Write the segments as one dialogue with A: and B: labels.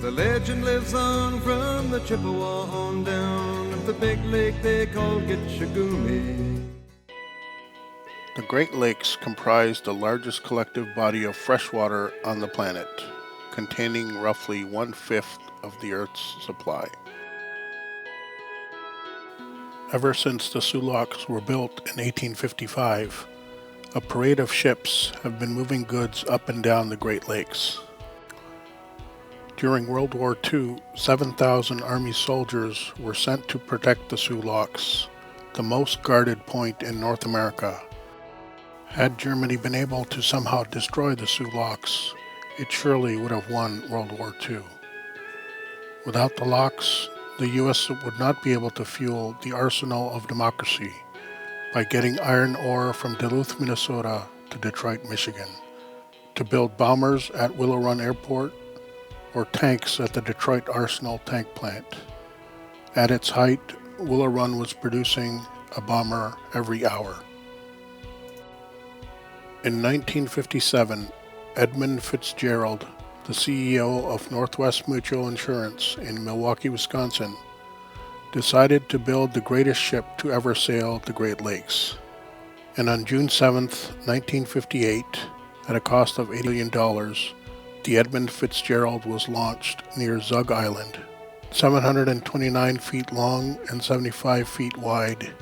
A: The legend lives on from the Chippewa on down of the big lake they call Gitchee Gumee.
B: The Great Lakes comprise the largest collective body of freshwater on the planet, containing roughly 1/5 of the Earth's supply. Ever since the Soo Locks were built in 1855, a parade of ships have been moving goods up and down the Great Lakes. During World War II, 7,000 Army soldiers were sent to protect the Soo Locks, the most guarded point in North America. Had Germany been able to somehow destroy the Soo Locks, it surely would have won World War II. Without the locks, the U.S. would not be able to fuel the arsenal of democracy by getting iron ore from Duluth, Minnesota to Detroit, Michigan, to build bombers at Willow Run Airport, or tanks at the Detroit Arsenal tank plant. At its height, Willow Run was producing a bomber every hour. In 1957, Edmund Fitzgerald, the CEO of Northwest Mutual Insurance in Milwaukee, Wisconsin, decided to build the greatest ship to ever sail the Great Lakes. And on June 7, 1958, at a cost of $80 million, the Edmund Fitzgerald was launched near Zug Island. 729 feet long and 75 feet wide,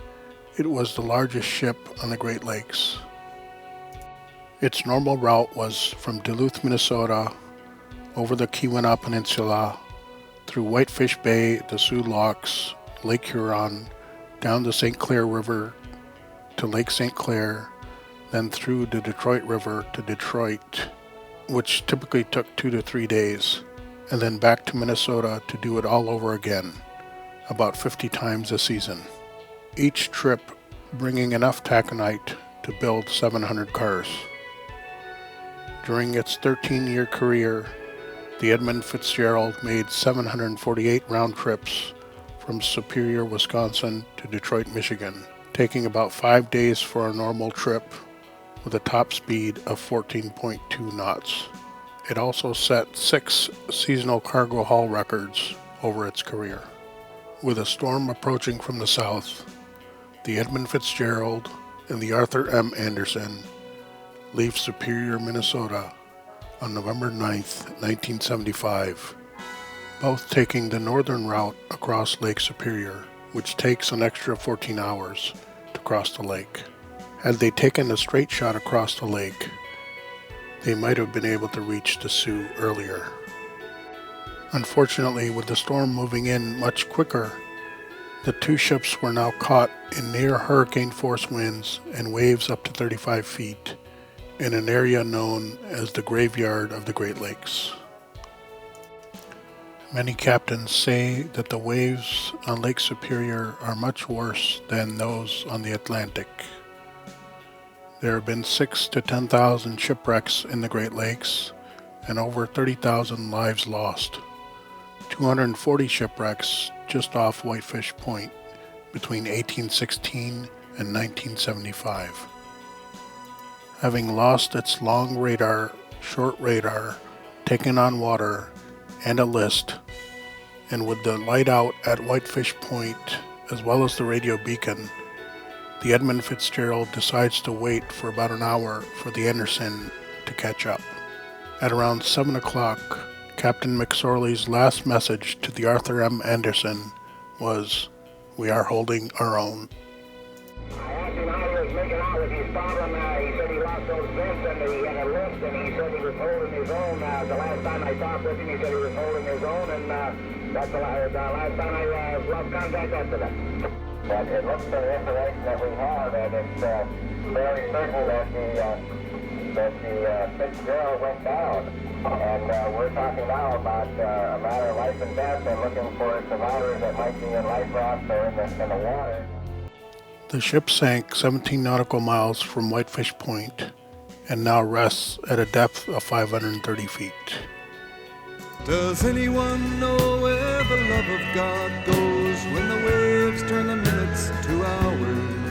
B: it was the largest ship on the Great Lakes. Its normal route was from Duluth, Minnesota, over the Keweenaw Peninsula, through Whitefish Bay, the Soo Locks, Lake Huron, down the St. Clair River to Lake St. Clair, then through the Detroit River to Detroit, which typically took 2 to 3 days, and then back to Minnesota to do it all over again, about 50 times a season. Each trip bringing enough taconite to build 700 cars. During its 13-year career, the Edmund Fitzgerald made 748 round trips from Superior, Wisconsin to Detroit, Michigan, taking about 5 days for a normal trip with a top speed of 14.2 knots. It also set 6 seasonal cargo haul records over its career. With a storm approaching from the south, the Edmund Fitzgerald and the Arthur M. Anderson leave Superior, Minnesota on November 9, 1975, both taking the northern route across Lake Superior, which takes an extra 14 hours to cross the lake. Had they taken a straight shot across the lake, they might have been able to reach the Soo earlier. Unfortunately, with the storm moving in much quicker, the two ships were now caught in near hurricane force winds and waves up to 35 feet in an area known as the Graveyard of the Great Lakes. Many captains say that the waves on Lake Superior are much worse than those on the Atlantic. There have been 6,000 to 10,000 shipwrecks in the Great Lakes and over 30,000 lives lost. 240 shipwrecks just off Whitefish Point between 1816 and 1975. Having lost its long radar, short radar, taken on water, and a list, and with the light out at Whitefish Point as well as the radio beacon, the Edmund Fitzgerald decides to wait for about an hour for the Anderson to catch up. At around 7 o'clock, Captain McSorley's last message to the Arthur M. Anderson was, "We are holding our own."
C: I asked him how he was making out with his problem. He said he lost those vents and he had a lift, and he said he was holding his own. The last time I talked with him, he said he was holding his own, and that's the last time I lost contact after that. But it looks to the information that we have, and it's fairly certain that the Fitzgerald went down. And we're talking now about a matter of life and death and looking for survivors that might be in life rafts or in the water.
B: The ship sank 17 nautical miles from Whitefish Point and now rests at a depth of 530 feet.
A: Does anyone know where the love of God goes when the waves turn the minutes to hours?